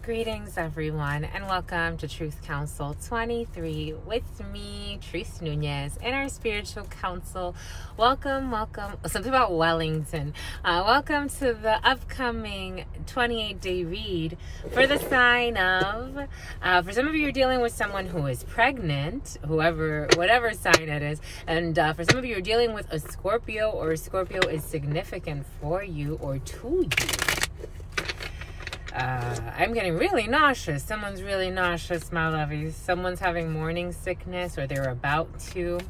Greetings, everyone, and welcome to Truth Council 23 with me, Truth Nunez, and our spiritual council. Welcome. Something about Wellington. Welcome to the upcoming 28-day read for the sign of. For some of you, you're dealing with someone who is pregnant, whatever sign it is, and for some of you, you're dealing with a Scorpio, or Scorpio is significant for you or to you. I'm getting really nauseous. Someone's really nauseous, my lovies. Someone's having morning sickness, or they're about to.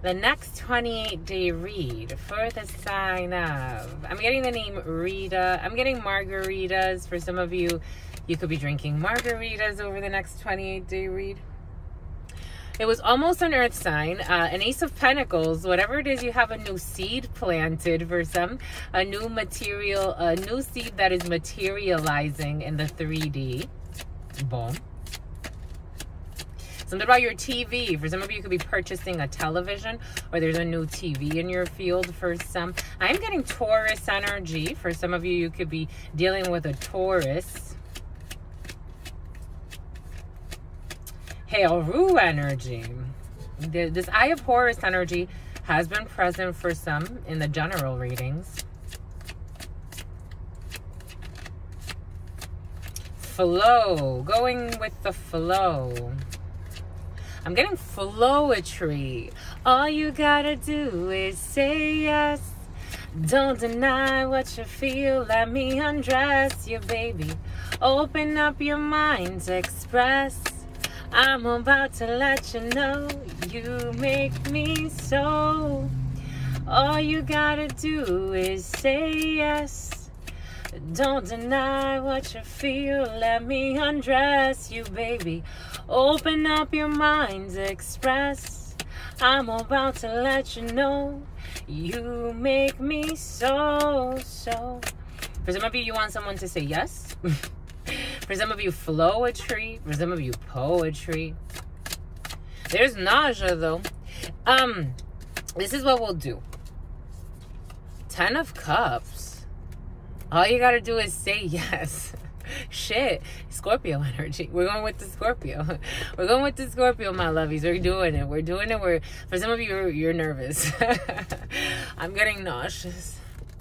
The next 28-day read for the sign of. I'm getting the name Rita. I'm getting margaritas. For some of you, you could be drinking margaritas over the next 28-day read. It was almost an earth sign, an ace of pentacles. Whatever it is, you have a new seed planted for some, a new seed that is materializing in the 3D. Boom. Something about your TV. For some of you, you could be purchasing a television, or there's a new TV in your field for some. I'm getting Taurus energy. For some of you, you could be dealing with a Taurus. Heir energy. This Eye of Horus energy has been present for some in the general readings. Flow. Going with the flow. I'm getting flowetry. All you gotta do is say yes. Don't deny what you feel. Let me undress you, baby. Open up your mind to express. I'm about to let you know you make me so. All you gotta do is say yes. Don't deny what you feel. Let me undress you, baby. Open up your mind to express. I'm about to let you know you make me so. For some of you, you want someone to say yes. For some of you, flowetry. For some of you, poetry. There's nausea, though. This is what we'll do. 10 of Cups. All you gotta do is say yes. Shit. Scorpio energy. We're going with the Scorpio. We're going with the Scorpio, my lovies. We're doing it. For some of you, you're nervous. I'm getting nauseous.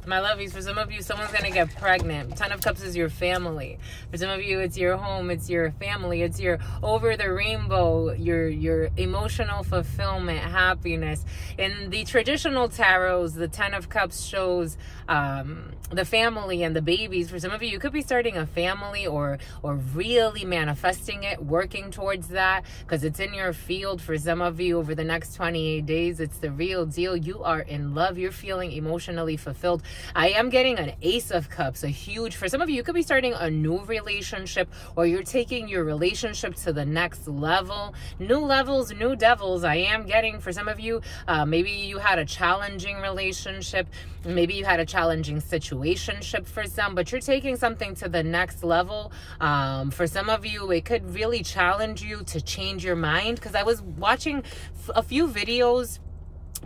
My lovies, for some of you, someone's going to get pregnant. 10 of Cups is your family. For some of you, it's your home, it's your family, it's your over the rainbow, your emotional fulfillment, happiness. In the traditional tarots, the 10 of Cups shows the family and the babies. For some of you, you could be starting a family or really manifesting it, working towards that, because it's in your field. For some of you, over the next 28 days, it's the real deal. You are in love. You're feeling emotionally fulfilled. I am getting an Ace of Cups, for some of you, you could be starting a new relationship, or you're taking your relationship to the next level. New levels, new devils. I am getting, for some of you, maybe you had a challenging relationship. Maybe you had a challenging situationship for some, but you're taking something to the next level. For some of you, it could really challenge you to change your mind, because I was watching a few videos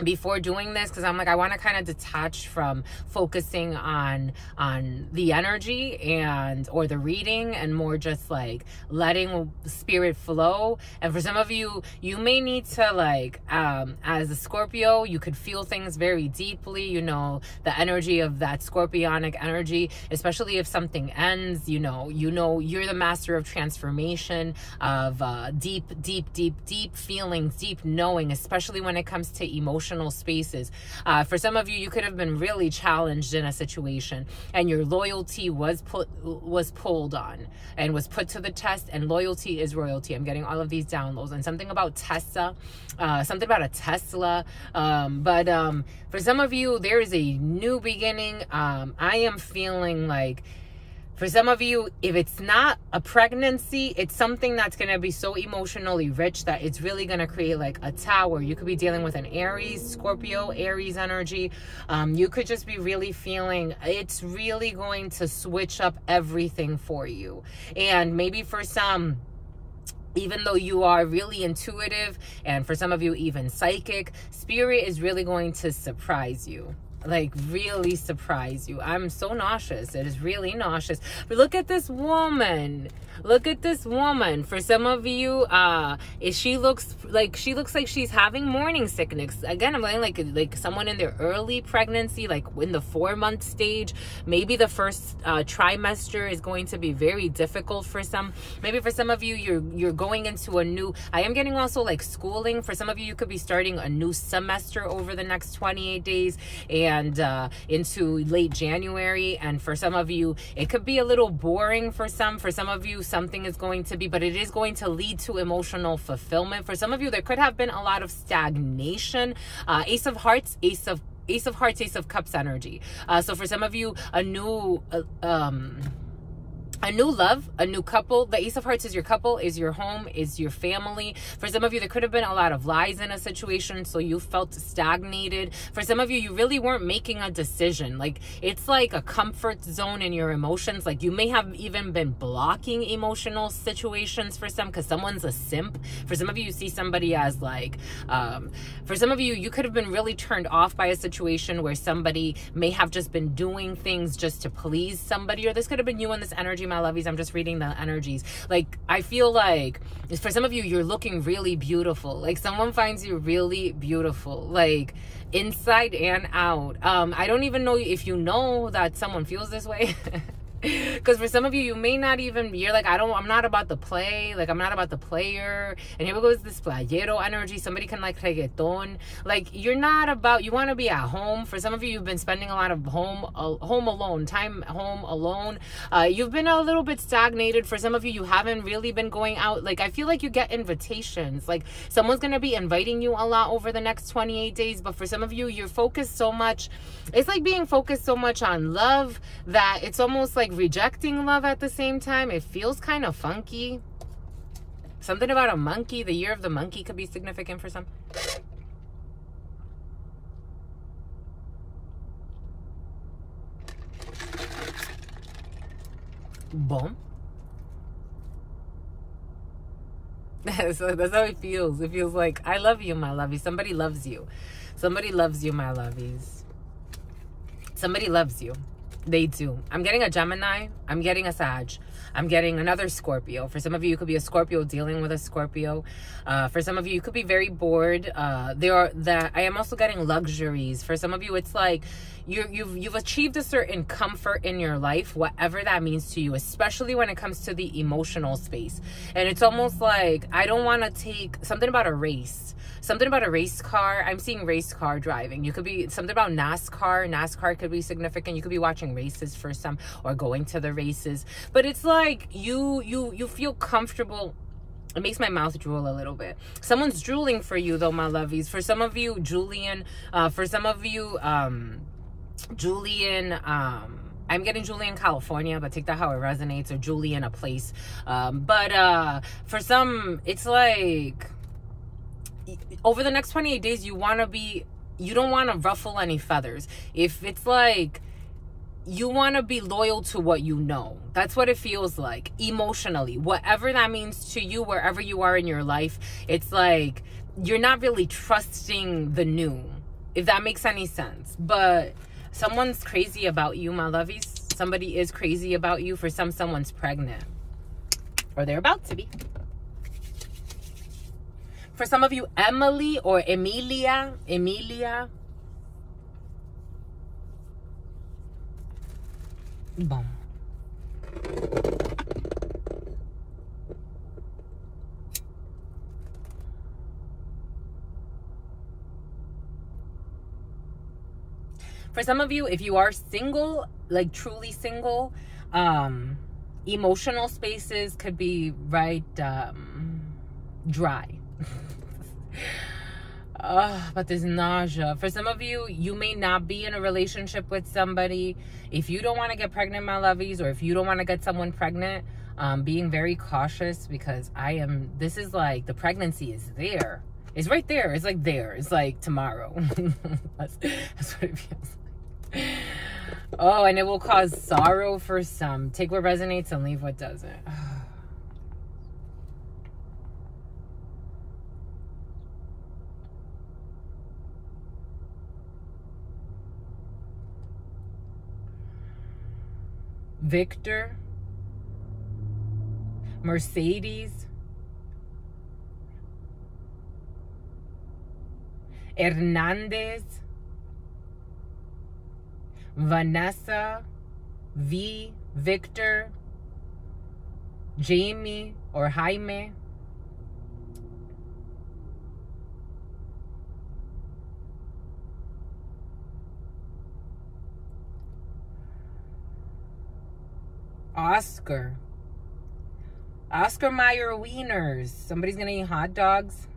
before doing this, because I'm like, I want to kind of detach from focusing on the energy or the reading, and more just like letting spirit flow. And for some of you, you may need to, like, as a Scorpio, you could feel things very deeply, the energy of that scorpionic energy, especially if something ends, you're the master of transformation, of deep feelings, deep knowing, especially when it comes to emotional spaces. For some of you, you could have been really challenged in a situation, and your loyalty was pulled on and was put to the test, and loyalty is royalty. I'm getting all of these downloads, and something about Tesla, something about a Tesla. But for some of you, there is a new beginning. I am feeling like, for some of you, if it's not a pregnancy, it's something that's going to be so emotionally rich that it's really going to create like a tower. You could be dealing with an Aries, Scorpio, Aries energy. You could just be really feeling it's really going to switch up everything for you. And maybe for some, even though you are really intuitive, and for some of you even psychic, spirit is really going to surprise you. like really surprise you. I'm so nauseous. It is really nauseous. But look at this woman. Look at this woman. For some of you, she looks like she's having morning sickness. Again, I'm like someone in their early pregnancy, like in the 4-month stage. Maybe the first trimester is going to be very difficult for some. Maybe for some of you, you're going into a new. I am getting also like schooling. For some of you, you could be starting a new semester over the next 28 days and into late January. And for some of you, it could be a little boring for some. For some of you, something is going to be, but it is going to lead to emotional fulfillment. For some of you, there could have been a lot of stagnation. Ace of Hearts, Ace of Hearts, Ace of Cups energy. So for some of you, a new love, a new couple. The Ace of Hearts is your couple, is your home, is your family. For some of you, there could have been a lot of lies in a situation, so you felt stagnated. For some of you, you really weren't making a decision. Like, it's like a comfort zone in your emotions. Like, you may have even been blocking emotional situations for some, because someone's a simp. For some of you, you see somebody as like, for some of you, you could have been really turned off by a situation where somebody may have just been doing things just to please somebody, or this could have been you in this energy, my lovies. I'm just reading the energies. Like, I feel like for some of you, you're looking really beautiful. Like, someone finds you really beautiful, like inside and out. I don't even know if you know that someone feels this way. Because for some of you, you may not even, you're like, I'm not about the play. Like, I'm not about the player. And here goes this playero energy. Somebody can like reggaeton. Like, you're not about, you want to be at home. For some of you, you've been spending a lot of home alone, time home alone. You've been a little bit stagnated. For some of you, you haven't really been going out. Like, I feel like you get invitations. Like, someone's going to be inviting you a lot over the next 28 days. But for some of you, you're focused so much. It's like being focused so much on love that it's almost like rejecting love at the same time. It feels kind of funky. Something about a monkey. The year of the monkey could be significant for some. Boom. So that's how it feels. It feels like, I love you, my lovies. Somebody loves you. Somebody loves you, my lovies. Somebody loves you. They do. I'm getting a Gemini. I'm getting a Sag. I'm getting another Scorpio. For some of you, you could be a Scorpio dealing with a Scorpio. For some of you, you could be very bored. I am also getting luxuries. For some of you, it's like you've achieved a certain comfort in your life, whatever that means to you, especially when it comes to the emotional space. And it's almost like, I don't want to take something about a race. Something about a race car. I'm seeing race car driving. You could be something about NASCAR. NASCAR could be significant. You could be watching races for some, or going to the races. But it's like you feel comfortable. It makes my mouth drool a little bit. Someone's drooling for you though, my lovies. For some of you, Julian. For some of you, Julian. I'm getting Julian, California, but take that how it resonates, or Julian, a place. But for some, it's like, over the next 28 days, you don't want to ruffle any feathers. If it's like, you want to be loyal to what you know. That's what it feels like emotionally. Whatever that means to you, wherever you are in your life, it's like, you're not really trusting the new, if that makes any sense. But someone's crazy about you, my lovies. Somebody is crazy about you. For some, someone's pregnant, or they're about to be. For some of you, Emily or Emilia. Boom. For some of you, if you are single, like truly single, emotional spaces could be dry. But there's nausea. For some of you, you may not be in a relationship with somebody. If you don't want to get pregnant, my lovies, or if you don't want to get someone pregnant, being very cautious, because this is like, the pregnancy is there. It's right there. It's like there. It's like tomorrow. That's what it feels like. Oh, and it will cause sorrow for some. Take what resonates and leave what doesn't. Victor, Mercedes, Hernandez, Vanessa, V, Victor, Jamie or Jaime, Oscar Meyer Wieners. Somebody's gonna eat hot dogs.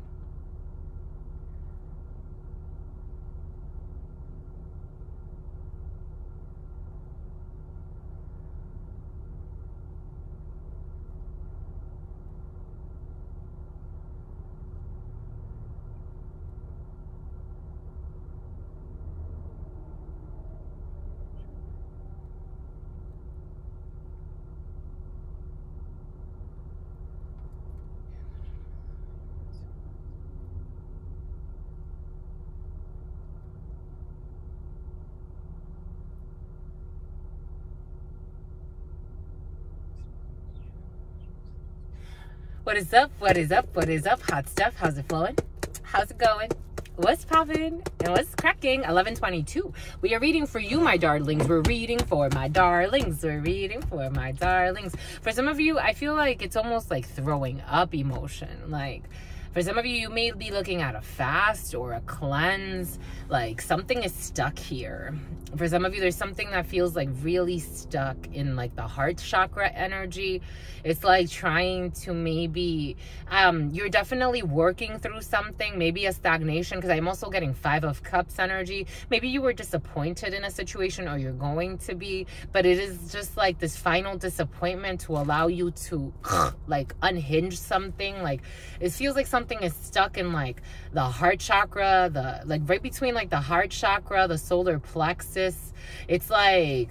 What is up? What is up? What is up? Hot stuff. How's it flowing? How's it going? What's popping and what's cracking? 11:22. We are reading for you, my darlings. We're reading for my darlings. We're reading for my darlings. For some of you, I feel like it's almost like throwing up emotion. Like, for some of you, you may be looking at a fast or a cleanse. Like, something is stuck here. For some of you, there's something that feels like really stuck in like the heart chakra energy. It's like trying to maybe, you're definitely working through something, maybe a stagnation, because I'm also getting 5 of Cups energy. Maybe you were disappointed in a situation, or you're going to be, but it is just like this final disappointment to allow you to like unhinge something. Like, it feels like something is stuck in like the heart chakra, the like right between like the heart chakra, the solar plexus. It's like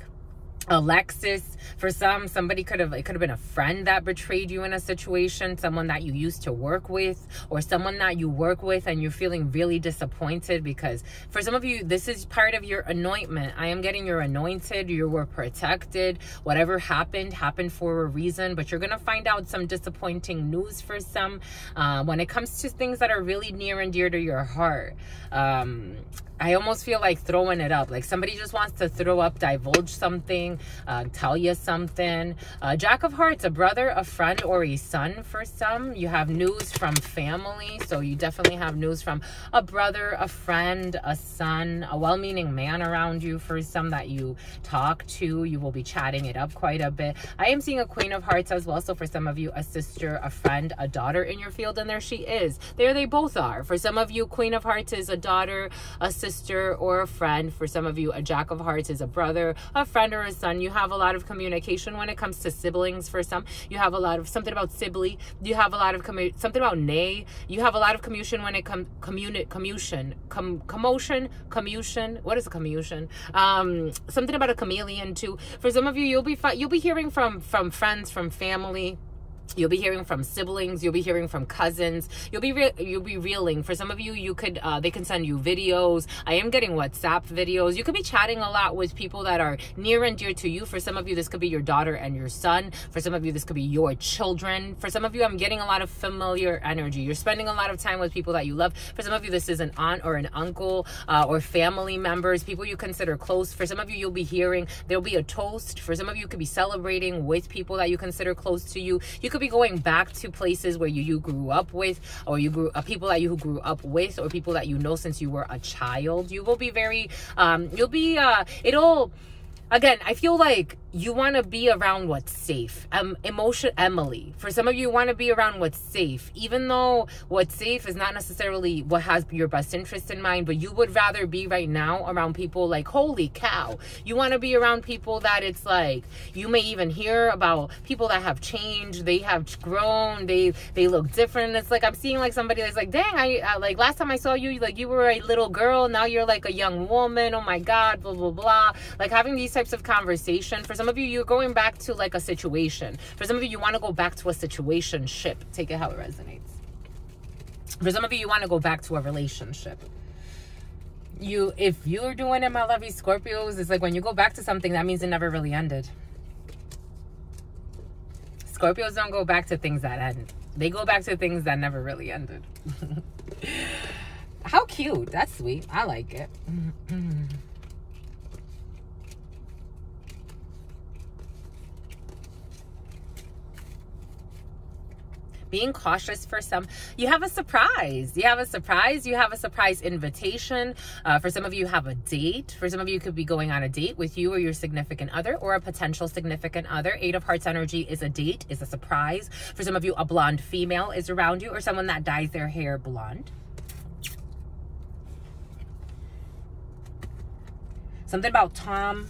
Alexis. For somebody it could have been a friend that betrayed you in a situation, someone that you used to work with, or someone that you work with and you're feeling really disappointed, because for some of you, this is part of your anointment. I am getting you're anointed, you were protected. Whatever happened for a reason, but you're gonna find out some disappointing news for some when it comes to things that are really near and dear to your heart. I almost feel like throwing it up. Like somebody just wants to throw up, divulge something, tell you something. Jack of Hearts, a brother, a friend, or a son for some. You have news from family. So you definitely have news from a brother, a friend, a son, a well-meaning man around you for some that you talk to. You will be chatting it up quite a bit. I am seeing a Queen of Hearts as well. So for some of you, a sister, a friend, a daughter in your field. And there she is. There they both are. For some of you, Queen of Hearts is a daughter, a sister, or a friend. For some of you, a Jack of Hearts is a brother, a friend, or a son. You have a lot of communication when it comes to siblings. For some, you have a lot of something about sibling. You have a lot of something about nay. You have a lot of commotion when it comes commotion. What is a commotion? Something about a chameleon too. For some of you, you'll be hearing from friends, from family. You'll be hearing from siblings. You'll be hearing from cousins. You'll be reeling. For some of you, you could they can send you videos. I am getting WhatsApp videos. You could be chatting a lot with people that are near and dear to you. For some of you, this could be your daughter and your son. For some of you, this could be your children. For some of you, I'm getting a lot of familiar energy. You're spending a lot of time with people that you love. For some of you, this is an aunt or an uncle or family members, people you consider close. For some of you, you'll be hearing there'll be a toast. For some of you, could be celebrating with people that you consider close to you. You could be going back to places where you grew up with, or people that you grew up with, or people that you know since you were a child. You will be very again, I feel like you want to be around what's safe. Emily, for some of you want to be around what's safe, even though what's safe is not necessarily what has your best interest in mind, but you would rather be right now around people like, holy cow, you want to be around people that it's like, you may even hear about people that have changed, they have grown, they look different. It's like, I'm seeing like somebody that's like, dang, I like last time I saw you, like you were a little girl, now you're like a young woman, oh my God, blah, blah, blah. Like having these types of conversation. For some of you, you're going back to like a situation. For some of you, you want to go back to a situationship. Take it how it resonates. For some of you, you want to go back to a relationship. If you're doing it, my lovely Scorpios, it's like when you go back to something, that means it never really ended. Scorpios don't go back to things that end. They go back to things that never really ended. How cute. That's sweet. I like it. Being cautious for some. You have a surprise. You have a surprise. You have a surprise invitation. For some of you, have a date. For some of you, could be going on a date with you or your significant other or a potential significant other. 8 of Hearts energy is a date, is a surprise. For some of you, a blonde female is around you or someone that dyes their hair blonde. Something about Tom.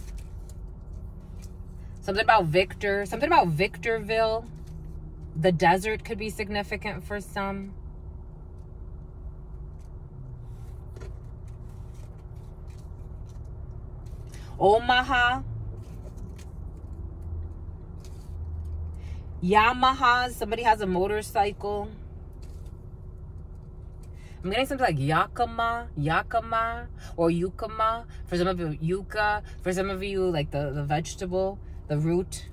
Something about Victor. Something about Victorville. The desert could be significant for some. Omaha. Yamaha. Somebody has a motorcycle. I'm getting something like Yakima or Yukima. For some of you, yucca. For some of you, like the vegetable, the root.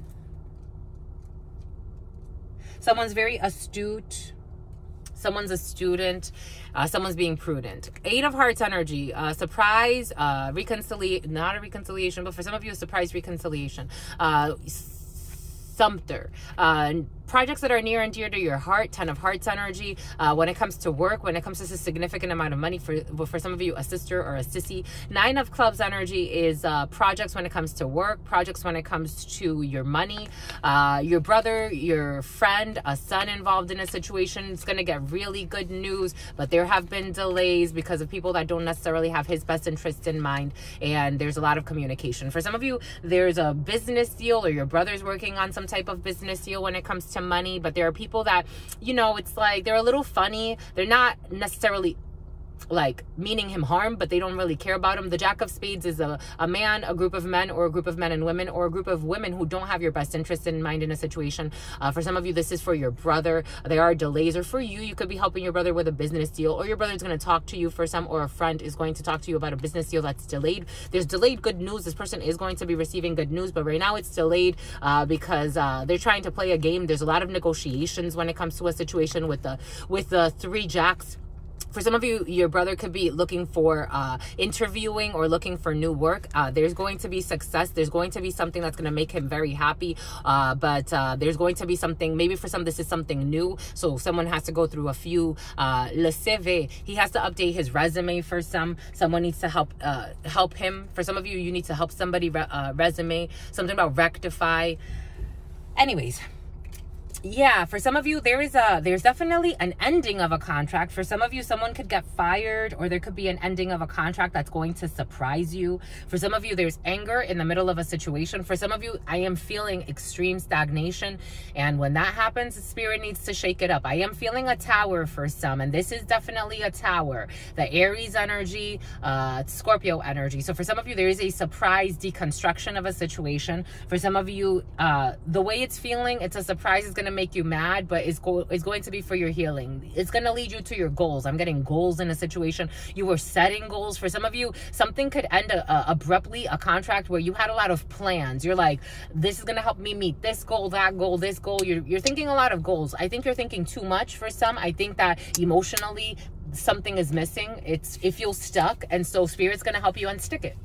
Someone's very astute. Someone's a student. Someone's being prudent. 8 of Hearts energy. Surprise. Reconciliation. Not a reconciliation, but for some of you, a surprise reconciliation. Sumter. Projects that are near and dear to your heart. 10 of Hearts energy. When it comes to work, when it comes to a significant amount of money, for some of you, a sister or a sissy. 9 of Clubs energy is projects when it comes to work, projects when it comes to your money, your brother, your friend, a son involved in a situation. It's going to get really good news, but there have been delays because of people that don't necessarily have his best interest in mind, and there's a lot of communication. For some of you, there's a business deal or your brother's working on some type of business deal when it comes to money, but there are people that, you know, it's like they're a little funny. They're not necessarily like meaning him harm, but they don't really care about him. The Jack of Spades is a man, a group of men, or a group of men and women, or a group of women who don't have your best interest in mind in a situation. For some of you, this is for your brother. There are delays, or for you, you could be helping your brother with a business deal, or your brother's going to talk to you for some, or a friend is going to talk to you about a business deal that's delayed. There's delayed good news. This person is going to be receiving good news, but right now it's delayed because they're trying to play a game. There's a lot of negotiations when it comes to a situation with the 3 jacks. For some of you, your brother could be looking for interviewing or looking for new work. There's going to be success. There's going to be something that's going to make him very happy. But there's going to be something, maybe for some, this is something new. So someone has to go through a few, le CV. He has to update his resume for some. Someone needs to help him. For some of you, you need to help somebody resume. Something about rectify. Anyways. Yeah, for some of you, there's definitely an ending of a contract. For some of you, someone could get fired, or there could be an ending of a contract that's going to surprise you. For some of you, there's anger in the middle of a situation. For some of you, I am feeling extreme stagnation, and when that happens, the spirit needs to shake it up. I am feeling a tower for some, and this is definitely a tower. The Aries energy, Scorpio energy. So for some of you, there is a surprise deconstruction of a situation. For some of you, the way it's feeling, it's a surprise. It's going to make you mad, but it's going to be for your healing. It's going to lead you to your goals. I'm getting goals in a situation. You were setting goals. For some of you, something could end abruptly, a contract where you had a lot of plans. You're like, this is going to help me meet this goal, that goal, this goal. You're thinking a lot of goals. I think you're thinking too much for some. I think that emotionally something is missing. It feels stuck, and so Spirit's going to help you unstick it.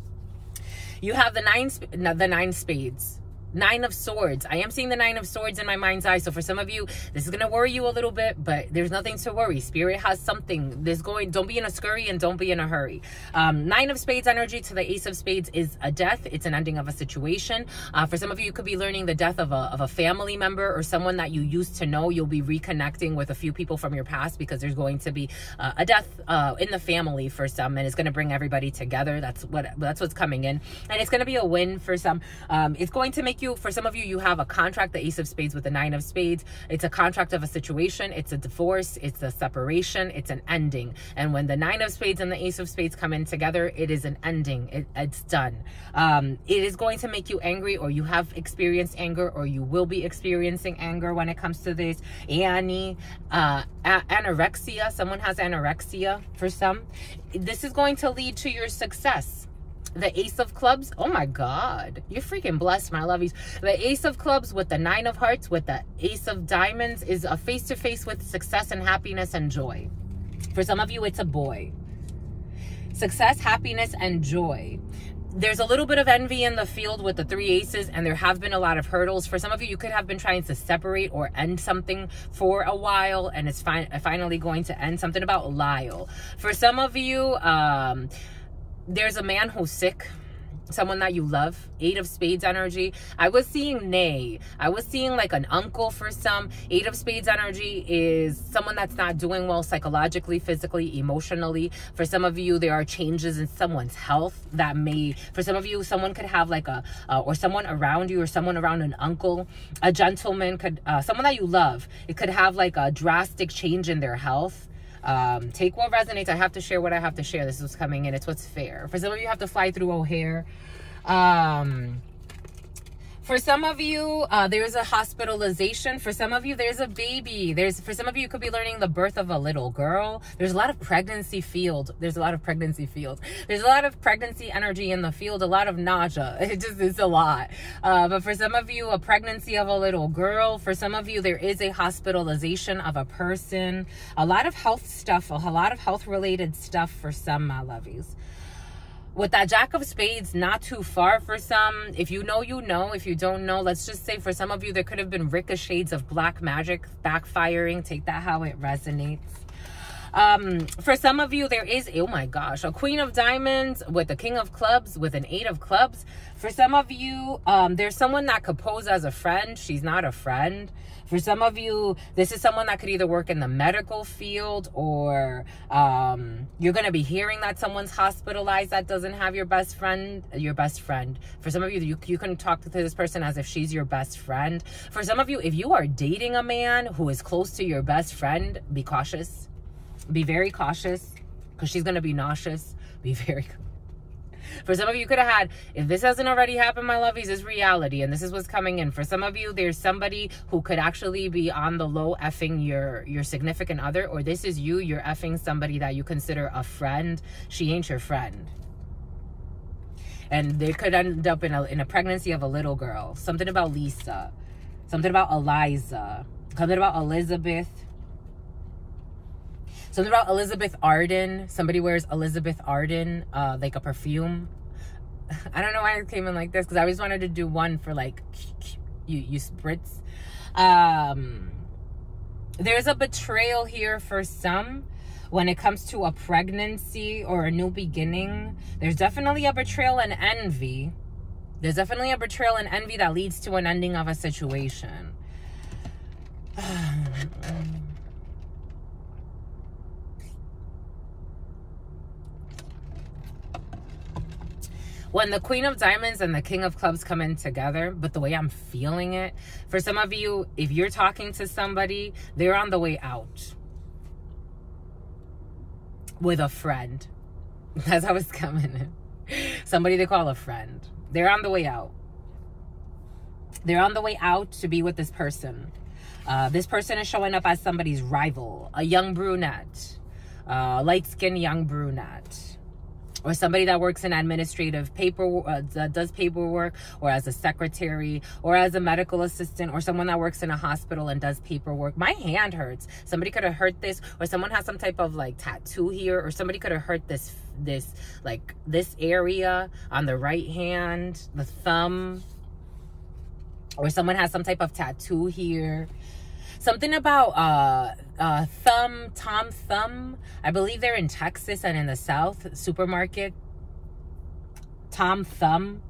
You have the 9 spades. 9 of Swords. I am seeing the 9 of Swords in my mind's eye. So for some of you, this is going to worry you a little bit, but there's nothing to worry. Spirit has something. Don't be in a scurry and don't be in a hurry. 9 of Spades energy to the Ace of Spades is a death. It's an ending of a situation. For some of you, you could be learning the death of a family member or someone that you used to know. You'll be reconnecting with a few people from your past because there's going to be a death in the family for some, and it's going to bring everybody together. That's what's coming in, and it's going to be a win for some. It's going to make you, for some of you, you have a contract, the Ace of Spades with the 9 of Spades. It's a contract of a situation. It's a divorce. It's a separation. It's an ending. And when the 9 of Spades and the Ace of Spades come in together, it is an ending. It's done. It is going to make you angry, or you have experienced anger, or you will be experiencing anger when it comes to this. Anorexia. Someone has anorexia for some. This is going to lead to your success. The Ace of Clubs. Oh my God. You're freaking blessed, my lovies. The Ace of Clubs with the Nine of Hearts with the Ace of Diamonds is a face-to-face with success and happiness and joy. For some of you, it's a boy. Success, happiness, and joy. There's a little bit of envy in the field with the 3 aces, and there have been a lot of hurdles. For some of you, you could have been trying to separate or end something for a while, and it's finally going to end. Something about Lyle. For some of you, there's a man who's sick. Someone that you love. 8 of Spades energy. I was seeing nay. I was seeing like an uncle for some. 8 of Spades energy is someone that's not doing well psychologically, physically, emotionally. For some of you, there are changes in someone's health that may, for some of you, someone could have like a, or someone around you or someone around an uncle, a gentleman could, someone that you love, it could have like a drastic change in their health. Take what resonates. I have to share what I have to share. This is what's coming in. It's what's fair. For some of you, have to fly through O'Hare. For some of you, there's a hospitalization. For some of you, there's a baby. For some of you, you could be learning the birth of a little girl. There's a lot of pregnancy field. There's a lot of pregnancy energy in the field. A lot of nausea. It's a lot. But for some of you, a pregnancy of a little girl. For some of you, there is a hospitalization of a person. A lot of health stuff. A lot of health related stuff for some, my lovies. With that Jack of Spades, not too far for some. If you know, you know. If you don't know, let's just say for some of you, there could have been ricochets of black magic backfiring. Take that how it resonates. For some of you, there is, oh my gosh, a Queen of Diamonds with a King of Clubs with an 8 of Clubs. For some of you, there's someone that could pose as a friend. She's not a friend. For some of you, this is someone that could either work in the medical field or you're going to be hearing that someone's hospitalized that doesn't have your best friend. For some of you, you can talk to this person as if she's your best friend. For some of you, if you are dating a man who is close to your best friend, be cautious. Be very cautious because she's going to be nauseous. Be very cautious. For some of you, could have had, if this hasn't already happened, my lovies, is reality. And this is what's coming in. For some of you, there's somebody who could actually be on the low effing your significant other. Or this is you, you're effing somebody that you consider a friend. She ain't your friend. And they could end up in a pregnancy of a little girl. Something about Lisa. Something about Eliza. Something about Elizabeth. Something about Elizabeth Arden. Somebody wears Elizabeth Arden, like a perfume. I don't know why I came in like this, because I always wanted to do one for like, you spritz. There's a betrayal here for some when it comes to a pregnancy or a new beginning. There's definitely a betrayal and envy. There's definitely a betrayal and envy that leads to an ending of a situation. When the Queen of Diamonds and the King of Clubs come in together, but the way I'm feeling it, for some of you, if you're talking to somebody, they're on the way out with a friend. That's how it's coming in. Somebody they call a friend. They're on the way out. They're on the way out to be with this person. This person is showing up as somebody's rival, a young brunette, light-skinned young brunette. Or somebody that works in administrative paperwork, that does paperwork, or as a secretary, or as a medical assistant, or someone that works in a hospital and does paperwork. My hand hurts. Somebody could have hurt this, or someone has some type of like tattoo here, or somebody could have hurt this area on the right hand, the thumb, or someone has some type of tattoo here. Something about Tom Thumb. I believe they're in Texas and in the South. Supermarket. Tom Thumb.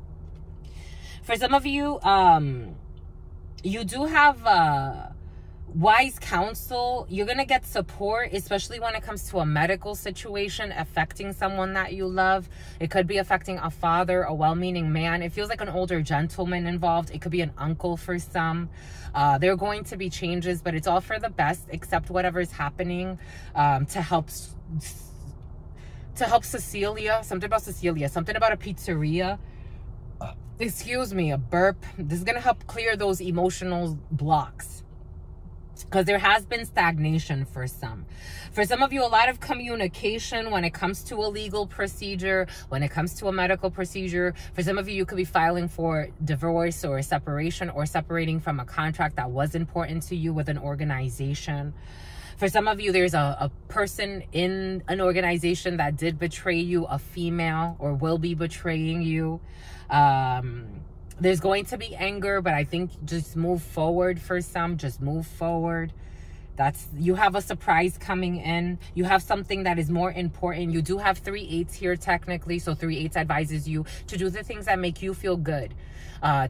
For some of you, you do have wise counsel. You're going to get support, especially when it comes to a medical situation affecting someone that you love. It could be affecting a father, a well-meaning man. It feels like an older gentleman involved. It could be an uncle for some. There are going to be changes, but it's all for the best. Accept whatever is happening to help Cecilia. Something about Cecilia. Something about a pizzeria. Excuse me, a burp. This is going to help clear those emotional blocks. because there has been stagnation for some. For some of you, a lot of communication when it comes to a legal procedure, when it comes to a medical procedure. For some of you, you could be filing for divorce or separation, or separating from a contract that was important to you with an organization. For some of you, there's a person in an organization that did betray you, a female, or will be betraying you. There's going to be anger, but I think just move forward for some. Just move forward. You have a surprise coming in. You have something that is more important. You do have 3/8 here technically. So 3/8 advises you to do the things that make you feel good.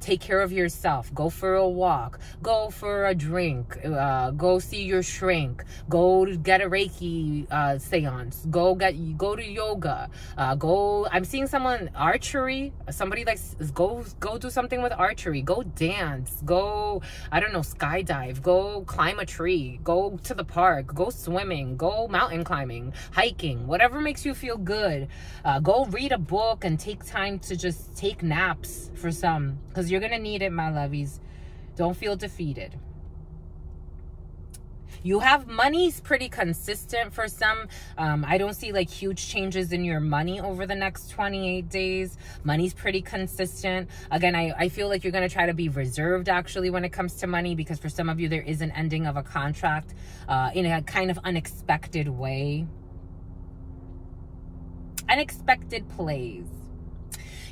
Take care of yourself. Go for a walk. Go for a drink. Go see your shrink. Go get a Reiki seance. Go to yoga. I'm seeing someone archery. Somebody go do something with archery. Go dance. Go, I don't know, skydive. Go climb a tree. Go to the park. Go swimming. Go mountain climbing. Hiking. Whatever makes you feel good. Go read a book and take time to just take naps for some. Because you're going to need it, my lovies. Don't feel defeated. You have money's pretty consistent for some. I don't see like huge changes in your money over the next 28 days. Money's pretty consistent. Again, I feel like you're going to try to be reserved actually when it comes to money, because for some of you, there is an ending of a contract in a kind of unexpected way. Unexpected plays.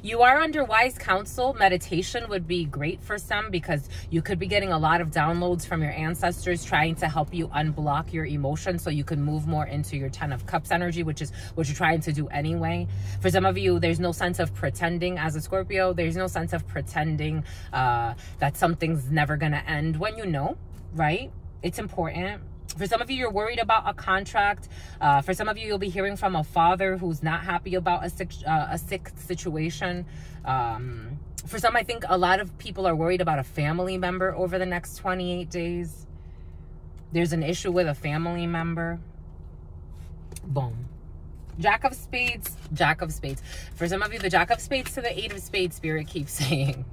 You are under wise counsel. Meditation would be great for some, because you could be getting a lot of downloads from your ancestors trying to help you unblock your emotions so you can move more into your 10 of Cups energy, which is what you're trying to do anyway. For some of you, there's no sense of pretending as a Scorpio. There's no sense of pretending that something's never going to end when you know, right? It's important. For some of you, you're worried about a contract. For some of you, you'll be hearing from a father who's not happy about a sick situation. For some, I think a lot of people are worried about a family member over the next 28 days. There's an issue with a family member. Boom. Jack of Spades, Jack of Spades. For some of you, the Jack of Spades to the 8 of Spades, Spirit keeps saying.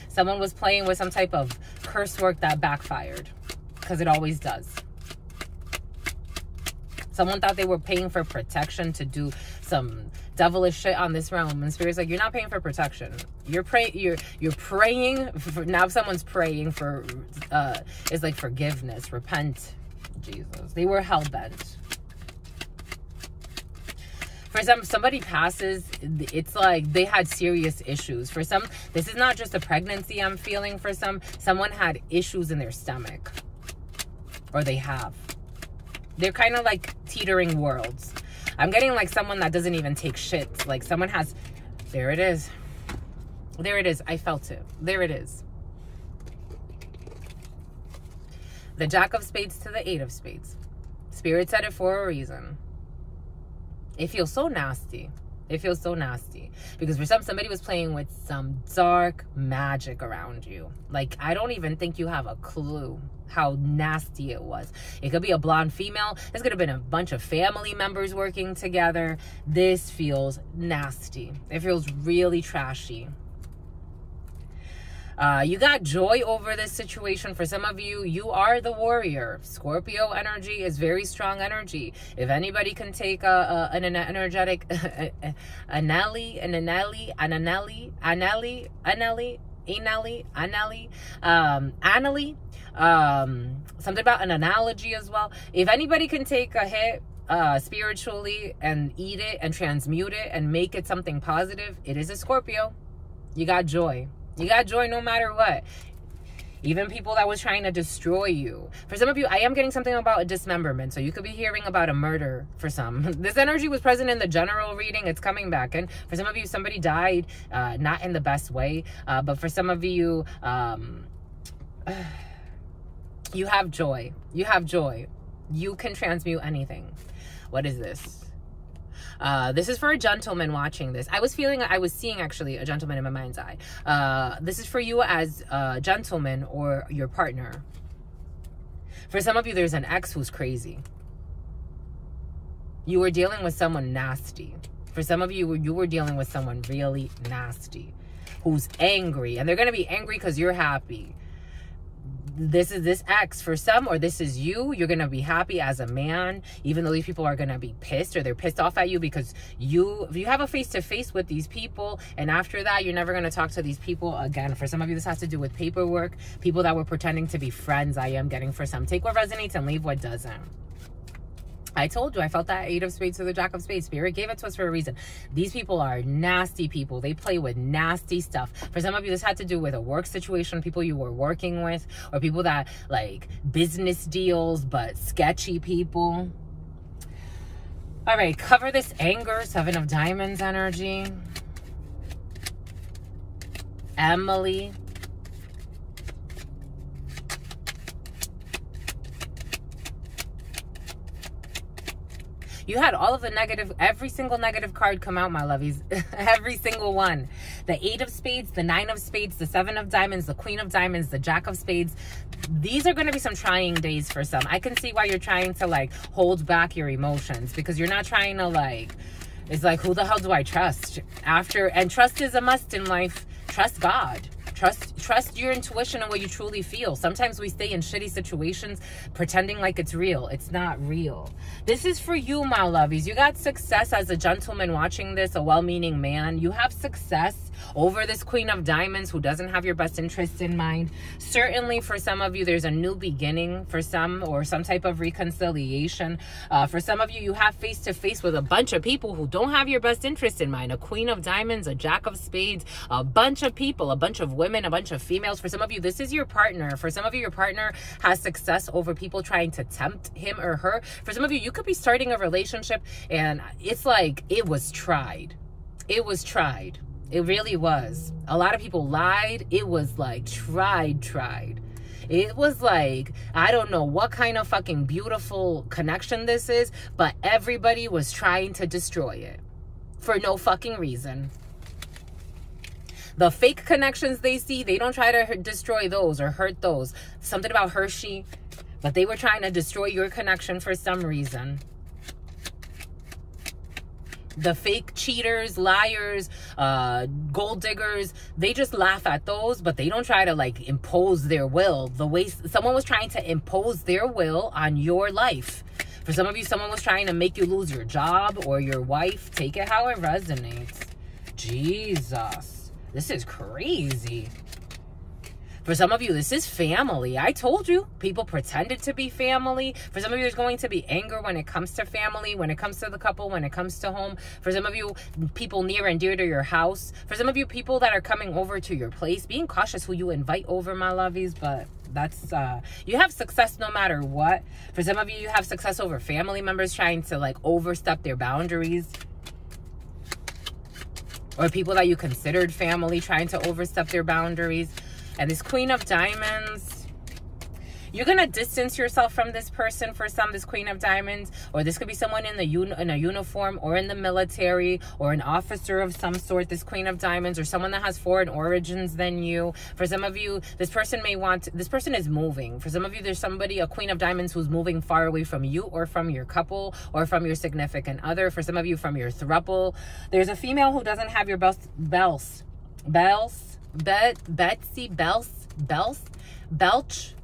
Someone was playing with some type of curse work that backfired, because it always does. Someone thought they were paying for protection to do some devilish shit on this realm, and Spirit's like, you're not paying for protection. You're praying for, now someone's praying for it's like forgiveness, repent. Jesus, they were hell-bent. For some, somebody passes, it's like they had serious issues. For some, this is not just a pregnancy I'm feeling. For some, someone had issues in their stomach, or they have. They're kind of like teetering worlds. I'm getting like someone that doesn't even take shit. Like someone has, there it is. There it is. I felt it. There it is. The Jack of Spades to the 8 of Spades. Spirit said it for a reason. It feels so nasty. It feels so nasty. Because for some, somebody was playing with some dark magic around you. Like, I don't even think you have a clue how nasty it was. It could be a blonde female. This could have been a bunch of family members working together. This feels nasty. It feels really trashy. You got joy over this situation. For some of you, you are the warrior. Scorpio energy is very strong energy. If anybody can take an energetic Anali, something about an analogy as well. If anybody can take a hit spiritually and eat it and transmute it and make it something positive, it is a Scorpio. You got joy. You got joy no matter what. Even people that was trying to destroy you. For some of you, I am getting something about a dismemberment. So you could be hearing about a murder for some. This energy was present in the general reading. It's coming back. And for some of you, somebody died, not in the best way. But for some of you, you have joy. You have joy. You can transmute anything. What is this? This is for a gentleman watching this. I was seeing actually a gentleman in my mind's eye. This is for you as a gentleman or your partner. For some of you, there's an ex who's crazy. You were dealing with someone nasty. For some of you, you were dealing with someone really nasty who's angry. And they're going to be angry because you're happy. this is this ex for some, or this is you. You're going to be happy as a man, even though these people are going to be pissed, or they're pissed off at you because you have a face-to-face with these people, and after that, you're never going to talk to these people again. For some of you, this has to do with paperwork, people that were pretending to be friends. I am getting for some. Take what resonates and leave what doesn't. I told you, I felt that 8 of spades to the Jack of spades. Spirit gave it to us for a reason. These people are nasty people. They play with nasty stuff. For some of you, this had to do with a work situation, people you were working with, or people that like business deals, but sketchy people. All right, cover this anger, 7 of diamonds energy. Emily. You had all of the negative, every single negative card come out, my lovies. Every single one. The 8 of spades, the 9 of spades, the 7 of diamonds, the Queen of diamonds, the Jack of spades. These are going to be some trying days for some. I can see why you're trying to like hold back your emotions, because you're not trying to like, it's like, who the hell do I trust? And trust is a must in life. Trust God. Trust your intuition and what you truly feel. Sometimes we stay in shitty situations pretending like it's real. It's not real. This is for you, my lovies. You got success as a gentleman watching this, a well-meaning man. You have success over this Queen of Diamonds who doesn't have your best interests in mind. Certainly for some of you, there's a new beginning for some, or some type of reconciliation. For some of you, you have face-to-face with a bunch of people who don't have your best interest in mind. A Queen of Diamonds, a Jack of Spades, a bunch of people, a bunch of women, a bunch of females. For some of you, this is your partner. For some of you, your partner has success over people trying to tempt him or her. For some of you, you could be starting a relationship and it's like it was tried. It was tried. It really was. A lot of people lied. It was like tried. It was like, I don't know what kind of fucking beautiful connection this is, but everybody was trying to destroy it for no fucking reason. The fake connections they see, they don't try to destroy those or hurt those. Something about Hershey, but they were trying to destroy your connection for some reason. The fake cheaters, liars, gold diggers, they just laugh at those, but they don't try to like impose their will. The way someone was trying to impose their will on your life. For some of you, someone was trying to make you lose your job or your wife. Take it how it resonates. Jesus. This is crazy. For some of you, this is family. I told you, people pretended to be family. For some of you, there's going to be anger when it comes to family, when it comes to the couple, when it comes to home. For some of you, people near and dear to your house. For some of you, people that are coming over to your place. Being cautious who you invite over, my lovies, but that's, you have success no matter what. For some of you, you have success over family members trying to like overstep their boundaries. Or people that you considered family trying to overstep their boundaries. And this Queen of Diamonds, you're going to distance yourself from this person for some, this Queen of Diamonds. Or this could be someone in a uniform or in the military or an officer of some sort, this Queen of Diamonds, or someone that has foreign origins than you. For some of you, this person is moving. For some of you, there's somebody, a Queen of Diamonds, who's moving far away from you or from your couple or from your significant other. For some of you, from your throuple. There's a female who doesn't have your Betsy Belch, Beltres.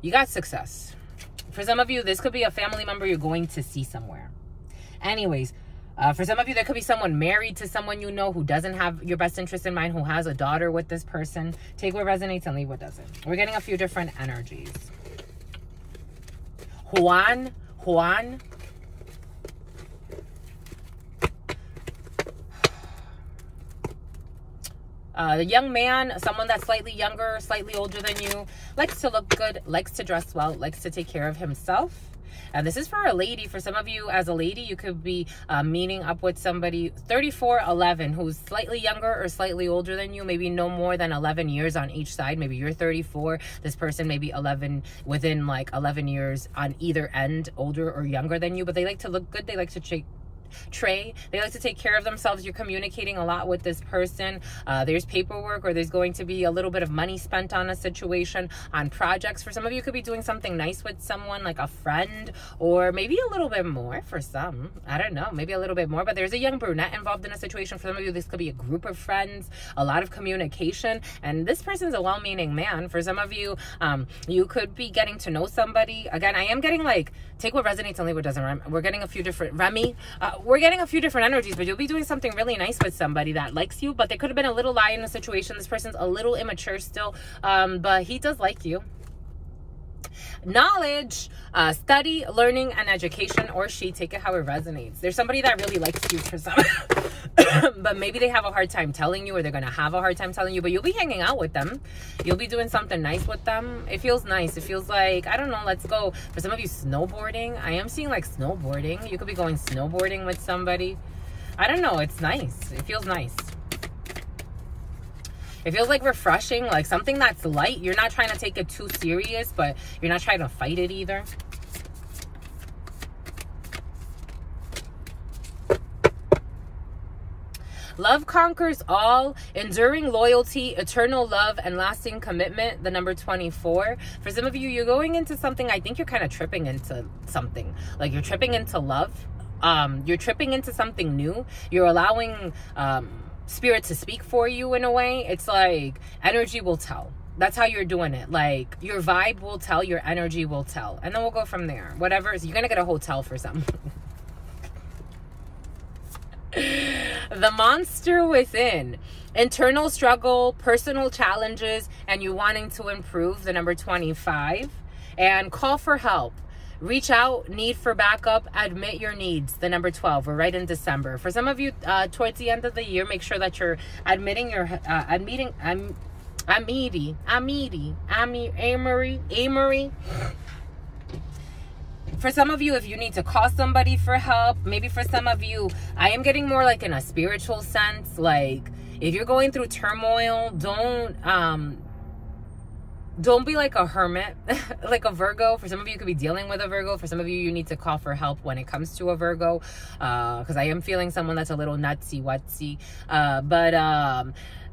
You got success. For some of you, this could be a family member you're going to see somewhere. Anyways, for some of you, there could be someone married to someone you know who doesn't have your best interest in mind, who has a daughter with this person. Take what resonates and leave what doesn't. We're getting a few different energies. Juan. The young man, someone that's slightly younger, slightly older than you, likes to look good, likes to dress well, likes to take care of himself. And this is for a lady. For some of you, as a lady, you could be meeting up with somebody 34-11 who's slightly younger or slightly older than you, maybe no more than 11 years on each side. Maybe you're 34, this person may be 11, within like 11 years on either end, older or younger than you, but they like to look good. They like to tray. They like to take care of themselves. You're communicating a lot with this person. There's paperwork, or there's going to be a little bit of money spent on a situation, on projects. For some of you, could be doing something nice with someone, like a friend, or maybe a little bit more for some. I don't know, maybe a little bit more. But there's a young brunette involved in a situation. For some of you, this could be a group of friends, a lot of communication, and this person's a well-meaning man. For some of you, you could be getting to know somebody. Again, I am getting like, take what resonates and leave what doesn't. We're getting a few different we're getting a few different energies, but you'll be doing something really nice with somebody that likes you. But there could have been a little lie in the situation. This person's a little immature still, but he does like you. Knowledge, study, learning, and education, or she, take it how it resonates. There's somebody that really likes you for some but maybe they have a hard time telling you, or they're gonna have a hard time telling you, but you'll be hanging out with them. You'll be doing something nice with them. It feels nice. It feels like, I don't know, let's go. For some of you, snowboarding. I am seeing like snowboarding. You could be going snowboarding with somebody. I don't know, it's nice. It feels nice. It feels like refreshing, like something that's light. You're not trying to take it too serious, but you're not trying to fight it either. Love conquers all, enduring loyalty, eternal love, and lasting commitment, the number 24. For some of you, you're going into something, I think you're kind of tripping into something. Like you're tripping into love. You're tripping into something new. You're allowing spirit to speak for you in a way. It's like energy will tell. That's how you're doing it. Like your vibe will tell, your energy will tell. And then we'll go from there. Whatever. So you're going to get a hotel for something. The monster within. Internal struggle, personal challenges, and you wanting to improve, the number 25. And call for help. Reach out, need for backup, admit your needs, the number 12. We're right in December. For some of you, towards the end of the year, make sure that you're admitting your, Amory. For some of you, if you need to call somebody for help, maybe for some of you, I am getting more like in a spiritual sense. Like if you're going through turmoil, don't be like a hermit, like a Virgo. For some of you, you could be dealing with a Virgo. For some of you, you need to call for help when it comes to a Virgo. Because I am feeling someone that's a little nutsy-wutsy.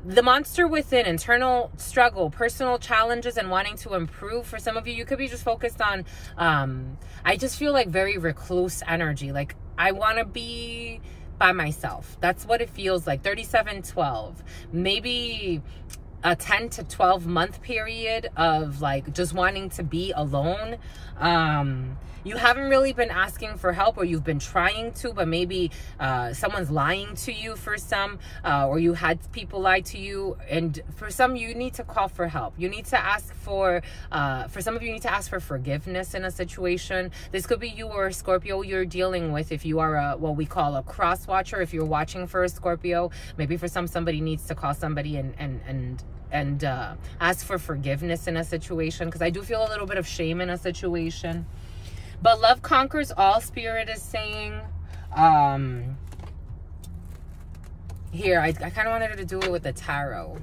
The monster within, internal struggle, personal challenges, and wanting to improve. For some of you, you could be just focused on, I just feel like very recluse energy. Like I want to be by myself. That's what it feels like. 3712. Maybe a 10 to 12 month period of like just wanting to be alone. You haven't really been asking for help, or you've been trying to, but maybe someone's lying to you for some, or you had people lie to you. And for some, you need to call for help. You need to ask for some of you, need to ask for forgiveness in a situation. This could be you or a Scorpio you're dealing with. If you are what we call a cross watcher, if you're watching for a Scorpio, maybe for somebody needs to call somebody and ask for forgiveness in a situation, because I do feel a little bit of shame in a situation. But love conquers all, Spirit is saying. Here, I kind of wanted to do it with the tarot.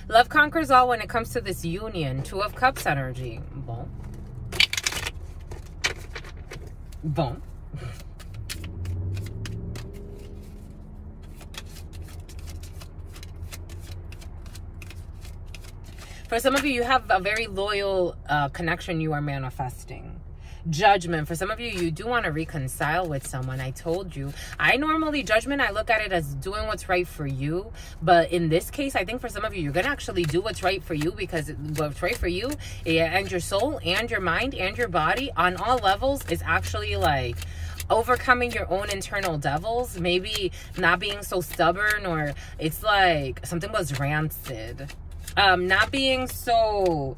Love conquers all when it comes to this union. 2 of Cups energy. Boom. Boom. For some of you, you have a very loyal connection you are manifesting. Judgment. For some of you, you do want to reconcile with someone. I told you. Judgment, I look at it as doing what's right for you. But in this case, I think for some of you, you're going to actually do what's right for you, because what's right for you and your soul and your mind and your body on all levels is actually like overcoming your own internal devils. Maybe not being so stubborn, or it's like something was rancid. Not being so...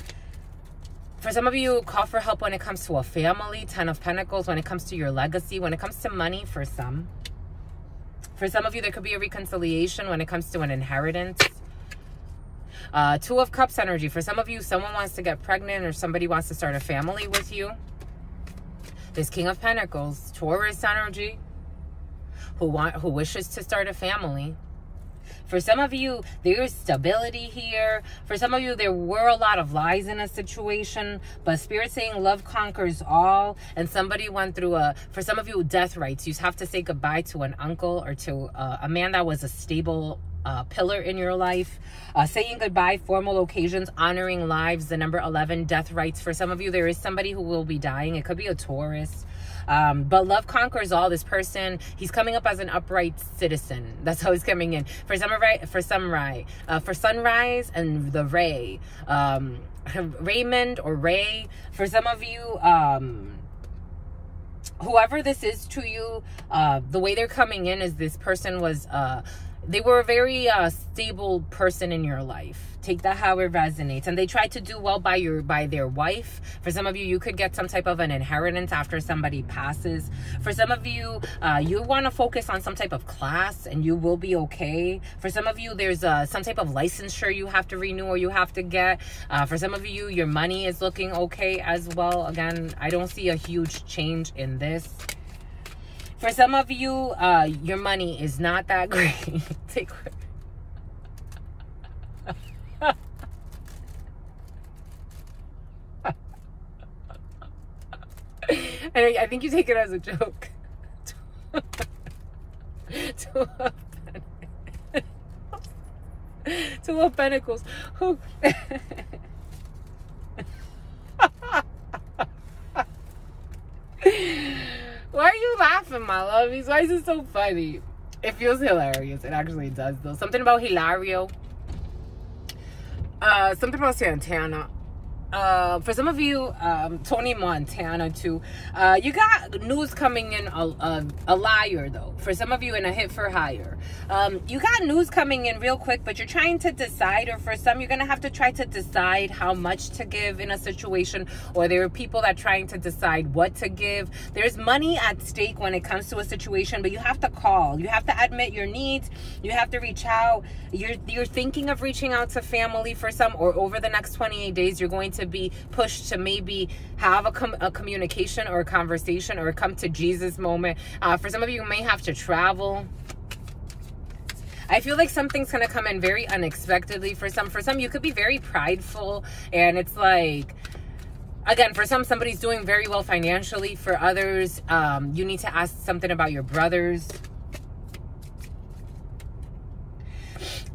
For some of you, call for help when it comes to a family. 10 of Pentacles, when it comes to your legacy, when it comes to money for some. For some of you, there could be a reconciliation when it comes to an inheritance. 2 of Cups energy. For some of you, someone wants to get pregnant, or somebody wants to start a family with you. This King of Pentacles, Taurus energy, who wishes to start a family. For some of you, there's stability here. For some of you, there were a lot of lies in a situation, but Spirit saying love conquers all. And somebody went through for some of you, death rights. You have to say goodbye to an uncle or to a man that was a stable pillar in your life. Saying goodbye, formal occasions, honoring lives, the number 11, death rights. For some of you, there is somebody who will be dying. It could be a Taurus. But love conquers all. This person, he's coming up as an upright citizen. That's how he's coming in. For sunrise and the Ray. Raymond or Ray. For some of you, whoever this is to you, the way they're coming in is this person was... they were a very stable person in your life. Take that how it resonates. And they tried to do well by their wife. For some of you, you could get some type of an inheritance after somebody passes. For some of you, you want to focus on some type of class and you will be okay. For some of you, there's some type of licensure you have to renew or you have to get. For some of you, your money is looking okay as well. Again, I don't see a huge change in this. For some of you, your money is not that great. Take and I think you take it as a joke. Two of Pentacles. Who? Why are you laughing, my love? Why is it so funny? It feels hilarious. It actually does, though. Something about Hilario. Something about Santana. For some of you, Tony Montana too. You got news coming in, a liar though. For some of you, in a hit for hire. You got news coming in real quick, but you're trying to decide, or for some, you're going to have to try to decide how much to give in a situation, or there are people that are trying to decide what to give. There's money at stake when it comes to a situation, but you have to call. You have to admit your needs. You have to reach out. You're thinking of reaching out to family for some, or over the next 28 days, you're going to be pushed to maybe have a communication or a conversation or a come to Jesus moment. For some of you, you may have to travel. I feel like something's going to come in very unexpectedly for some. For some, you could be very prideful, and it's like, again, for some, somebody's doing very well financially. For others, you need to ask something about your brothers.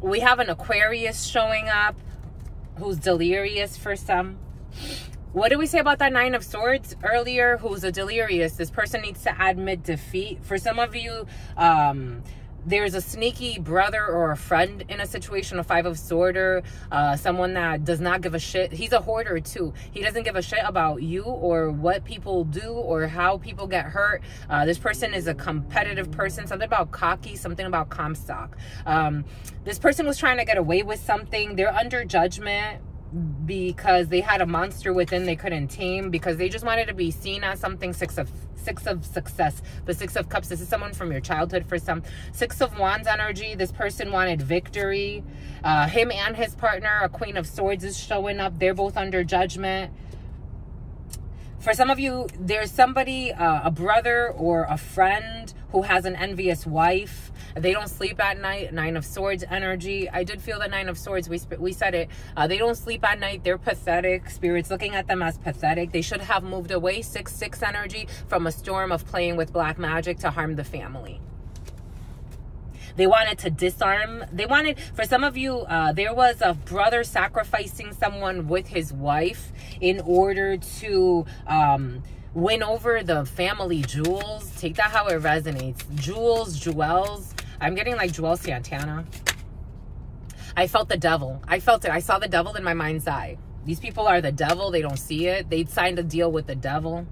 We have an Aquarius showing up who's delirious for some. What did we say about that Nine of Swords earlier? Who's a delirious? This person needs to admit defeat. For some of you, there's a sneaky brother or a friend in a situation, a Five of Swords, someone that does not give a shit. He's a hoarder too. He doesn't give a shit about you or what people do or how people get hurt. This person is a competitive person. Something about cocky, something about Comstock. This person was trying to get away with something. They're under judgment because they had a monster within they couldn't tame, because they just wanted to be seen as something. Six of success, the Six of Cups. This is someone from your childhood for some. Six of Wands energy. This person wanted victory. Him and his partner, a Queen of Swords, is showing up. They're both under judgment. For some of you, there's somebody, a brother or a friend who has an envious wife. They don't sleep at night. Nine of Swords energy. I did feel the Nine of Swords. We said it. They don't sleep at night. They're pathetic. Spirit's looking at them as pathetic. They should have moved away. 6-6 energy from a storm of playing with black magic to harm the family. They wanted to disarm. They wanted, for some of you, there was a brother sacrificing someone with his wife in order to win over the family jewels. Take that how it resonates. Jewels. I'm getting like Joel Santana. I felt the devil. I felt it. I saw the devil in my mind's eye. These people are the devil. They don't see it. They signed a deal with the devil.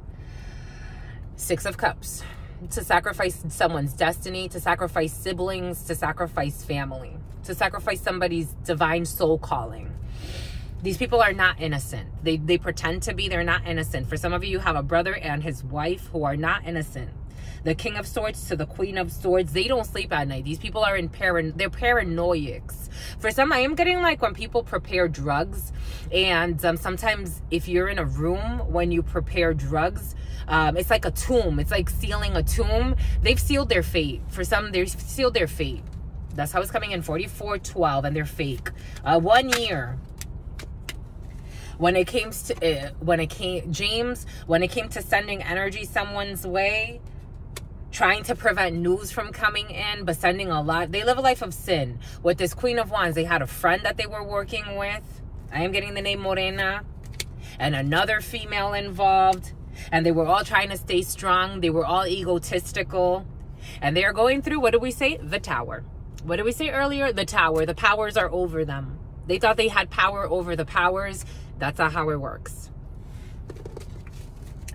6 of Cups. To sacrifice someone's destiny, to sacrifice siblings, to sacrifice family, to sacrifice somebody's divine soul calling. These people are not innocent. They pretend to be. They're not innocent. For some of you, you have a brother and his wife who are not innocent. The King of Swords to the Queen of Swords. They don't sleep at night. These people are they're paranoiacs. For some, I am getting like when people prepare drugs, and sometimes if you're in a room when you prepare drugs, it's like a tomb. It's like sealing a tomb. They've sealed their fate. For some, they've sealed their fate. That's how it's coming in. 4412, and they're fake. 1 year. When it came to when it came to sending energy someone's way, trying to prevent news from coming in, but sending a lot. They live a life of sin. With this Queen of Wands, they had a friend that they were working with. I am getting the name Morena. And another female involved. And they were all trying to stay strong. They were all egotistical. And they are going through, what did we say? The Tower. What did we say earlier? The Tower. The powers are over them. They thought they had power over the powers. That's not how it works.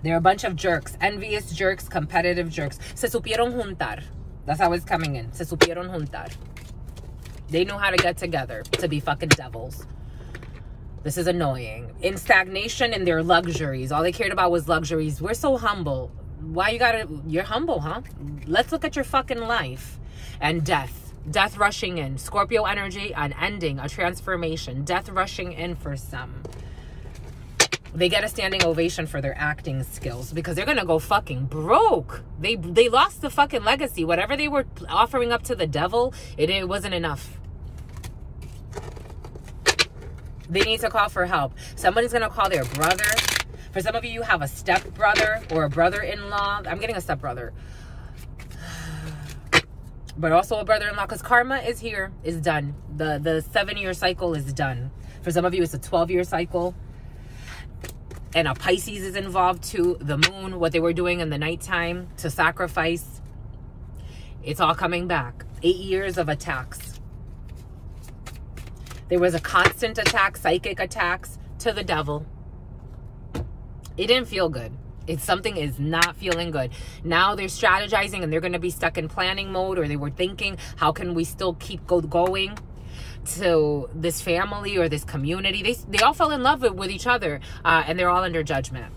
They're a bunch of jerks. Envious jerks, competitive jerks. Se supieron juntar. That's how it's coming in. Se supieron juntar. They know how to get together to be fucking devils. This is annoying. In stagnation in their luxuries. All they cared about was luxuries. We're so humble. Why you gotta... You're humble, huh? Let's look at your fucking life. And death. Death rushing in. Scorpio energy, an ending, a transformation. Death rushing in for some. They get a standing ovation for their acting skills because they're gonna go fucking broke. They lost the fucking legacy. Whatever they were offering up to the devil, it wasn't enough. They need to call for help. Somebody's gonna call their brother. For some of you, you have a step brother or a brother-in-law. I'm getting a step brother, but also a brother-in-law, because karma is here, is done. The 7-year cycle is done. For some of you, it's a 12-year cycle. And a Pisces is involved too. The moon, what they were doing in the nighttime to sacrifice. It's all coming back. 8 years of attacks. There was a constant attack, psychic attacks to the devil. It didn't feel good. Something is not feeling good. Now they're strategizing and they're going to be stuck in planning mode, or they were thinking, how can we still keep going to this family or this community? They all fell in love with each other, and they're all under judgment,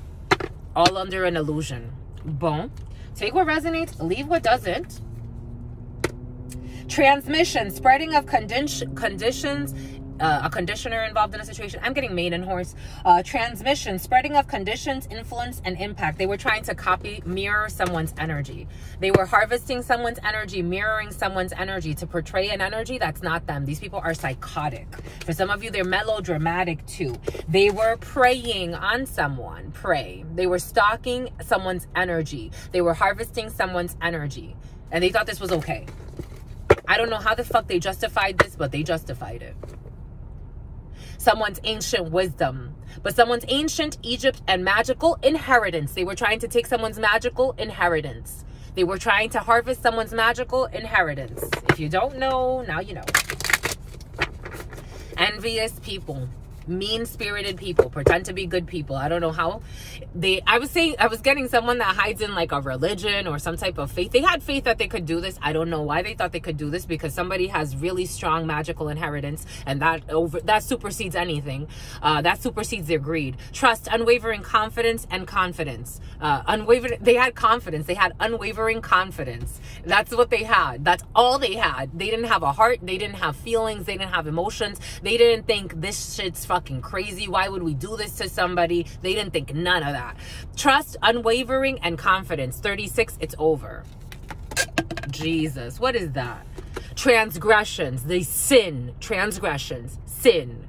all under an illusion. Boom. Take what resonates, leave what doesn't. Transmission, spreading of conditions. A conditioner involved in a situation. I'm getting maiden horse. Transmission, spreading of conditions, influence, and impact. They were trying to mirror someone's energy. They were harvesting someone's energy, mirroring someone's energy to portray an energy that's not them. These people are psychotic. For some of you, they're melodramatic too. They were preying on someone. They were stalking someone's energy. They were harvesting someone's energy. And they thought this was okay. I don't know how the fuck they justified this, but they justified it. Someone's ancient wisdom, but someone's ancient Egypt and magical inheritance. They were trying to take someone's magical inheritance. They were trying to harvest someone's magical inheritance. If you don't know, now you know. Envious people, mean-spirited people, pretend to be good people. I don't know how I was getting someone that hides in like a religion or some type of faith. They had faith that they could do this. I don't know why they thought they could do this, because somebody has really strong magical inheritance, and that supersedes anything. That supersedes their greed. Trust, unwavering confidence, and confidence. They had confidence. They had unwavering confidence. That's what they had. That's all they had. They didn't have a heart. They didn't have feelings. They didn't have emotions. They didn't think this shit's fucking crazy. Why would we do this to somebody? They didn't think none of that. Trust, unwavering, and confidence. 36, it's over. Jesus, what is that? Transgressions, they sin. Transgressions, sin.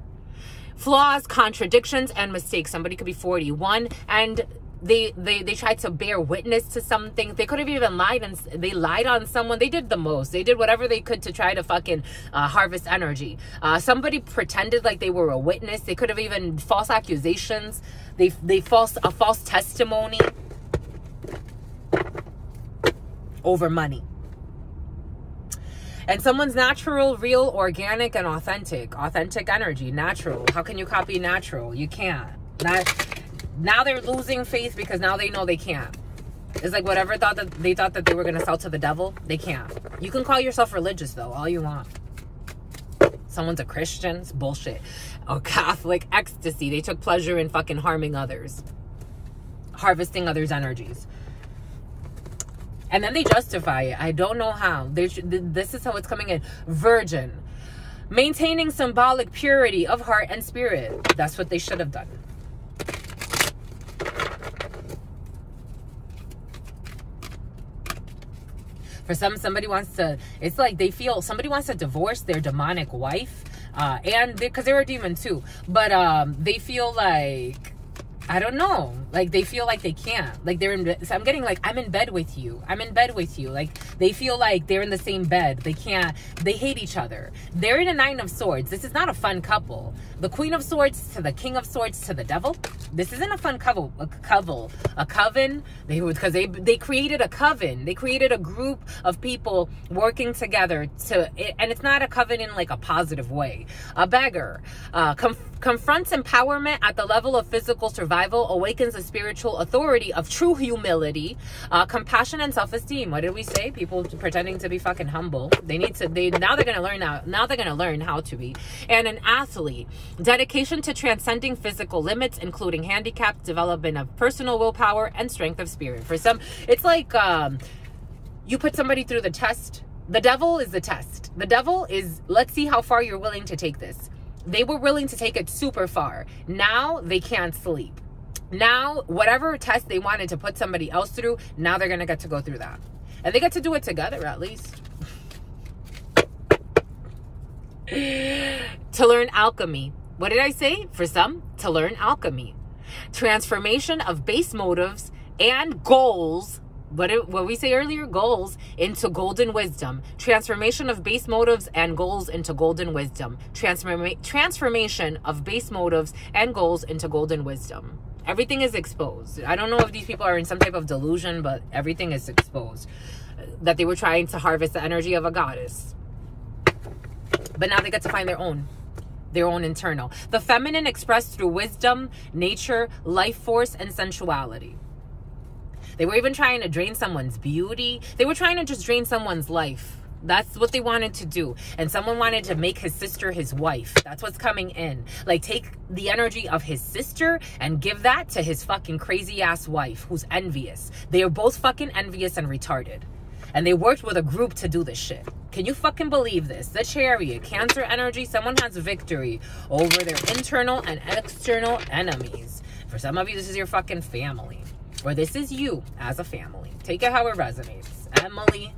Flaws, contradictions, and mistakes. Somebody could be 41 and they tried to bear witness to something. They could have even lied, and they lied on someone. They did the most. They did whatever they could to try to fucking harvest energy. Somebody pretended like they were a witness. They could have even false accusations. A false testimony over money. And someone's natural, real, organic, and authentic energy. Natural. How can you copy natural? You can't. Now they're losing faith because now they know they can't. It's like whatever they thought that they were going to sell to the devil, they can't. You can call yourself religious though, all you want. Someone's a Christian, it's bullshit. A Catholic, ecstasy. They took pleasure in fucking harming others. Harvesting others' energies. And then they justify it. I don't know how. This is how it's coming in. Virgin. Maintaining symbolic purity of heart and spirit. That's what they should have done. For For somebody wants to, it's like they feel somebody wants to divorce their demonic wife, and because they're a demon too, but they feel like, I don't know, like they feel like they can't, like they're in, so I'm getting like, I'm in bed with you, like they feel like they're in the same bed, they can't, they hate each other, they're in a 9 of Swords. This is not a fun couple. The Queen of Swords to the King of Swords to the Devil. This isn't a fun couple, a coven. Because they created a coven. They created a group of people working together and it's not a coven in like a positive way. A beggar confronts empowerment at the level of physical survival, awakens the spiritual authority of true humility, compassion, and self-esteem. What did we say? People pretending to be fucking humble. Now they're gonna learn how to be. And an athlete, dedication to transcending physical limits, including handicap, development of personal willpower, and strength of spirit. For some, it's like you put somebody through the test. The devil is the test. The devil is, let's see how far you're willing to take this. They were willing to take it super far. Now they can't sleep. Now, whatever test they wanted to put somebody else through, now they're going to get to go through that. And they get to do it together, at least. To learn alchemy. What did I say? For some, to learn alchemy. Transformation of base motives and goals. What we say earlier, goals into golden wisdom. Transformation of base motives and goals into golden wisdom. Transformation of base motives and goals into golden wisdom. Everything is exposed. I don't know if these people are in some type of delusion, but everything is exposed. That they were trying to harvest the energy of a goddess. But now they get to find their own internal. The feminine expressed through wisdom, nature, life force, and sensuality. They were even trying to drain someone's beauty. They were trying to just drain someone's life. That's what they wanted to do. And someone wanted to make his sister his wife. That's what's coming in. Like, take the energy of his sister and give that to his fucking crazy ass wife who's envious. They are both fucking envious and retarded. And they worked with a group to do this shit. Can you fucking believe this? The Chariot, Cancer energy, someone has victory over their internal and external enemies. For some of you, this is your fucking family. Or this is you as a family. Take it how it resonates. Emily.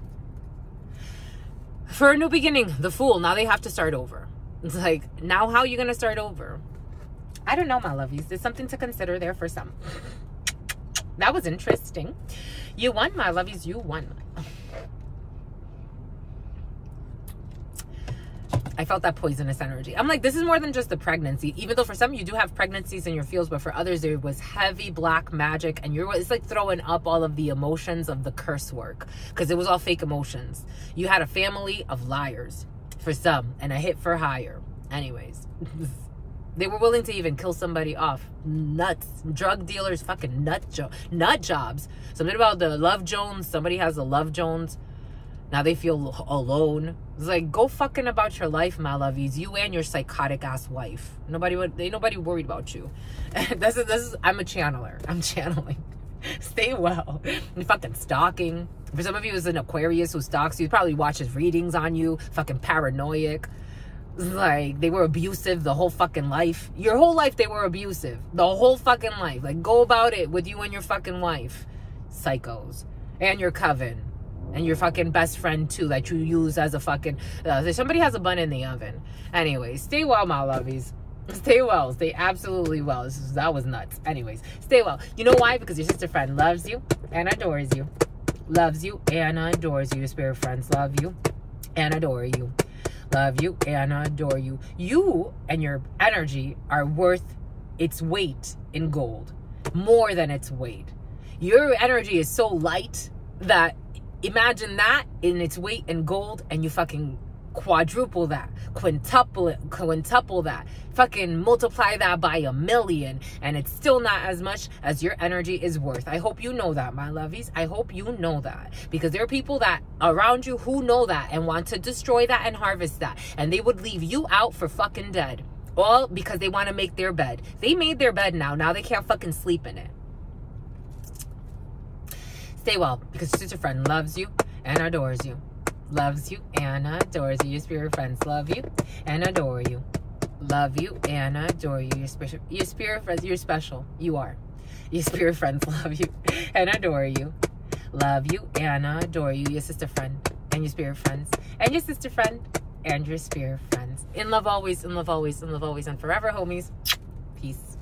For a new beginning, the Fool. Now they have to start over. It's like, now how are you going to start over? I don't know, my lovies. There's something to consider there for some. That was interesting. You won, my lovies. You won. I felt that poisonous energy. I'm like, this is more than just the pregnancy. Even though for some you do have pregnancies in your fields, but for others there was heavy black magic, and it's like throwing up all of the emotions of the curse work, because it was all fake emotions. You had a family of liars for some, and a hit for hire. Anyways, they were willing to even kill somebody off. Nuts. Drug dealers, fucking nut jobs. Something about the Love Jones. Somebody has a Love Jones. Now they feel alone. It's like, go fucking about your life, my lovies. You and your psychotic ass wife. Ain't nobody worried about you. This is I'm a channeler. I'm channeling. Stay well. And fucking stalking. For some of you, it's an Aquarius who stalks you. Probably watches readings on you. Fucking paranoid. Like, they were abusive the whole fucking life. Your whole life they were abusive. The whole fucking life. Like, go about it with you and your fucking wife. Psychos. And your coven. And your fucking best friend too, that you use as a fucking somebody has a bun in the oven. Anyway, stay well, my lovies. Stay well. Stay absolutely well. That was nuts. Anyways, stay well. You know why? Because your sister friend loves you and adores you. Loves you and adores you. Your spirit friends love you and adore you. Love you and adore you. You and your energy are worth its weight in gold. More than its weight. Your energy is so light that, imagine that in its weight in gold, and you fucking quadruple that, quintuple that, fucking multiply that by 1,000,000, and it's still not as much as your energy is worth. I hope you know that, my lovies. I hope you know that, because there are people that around you who know that and want to destroy that and harvest that, and they would leave you out for fucking dead, all because they want to make their bed. They made their bed now they can't fucking sleep in it. Stay well, because your sister friend loves you and adores you. Loves you and adores you. Your spirit friends love you and adore you. Love you and adore you. Your spirit friends, you're special. You are. Your spirit friends love you and adore you. Love you, Anna. Adore you, your sister friend, and your spirit friends, and your sister friend, and your spirit friends. In love always, in love always, in love always, and forever, homies. Peace.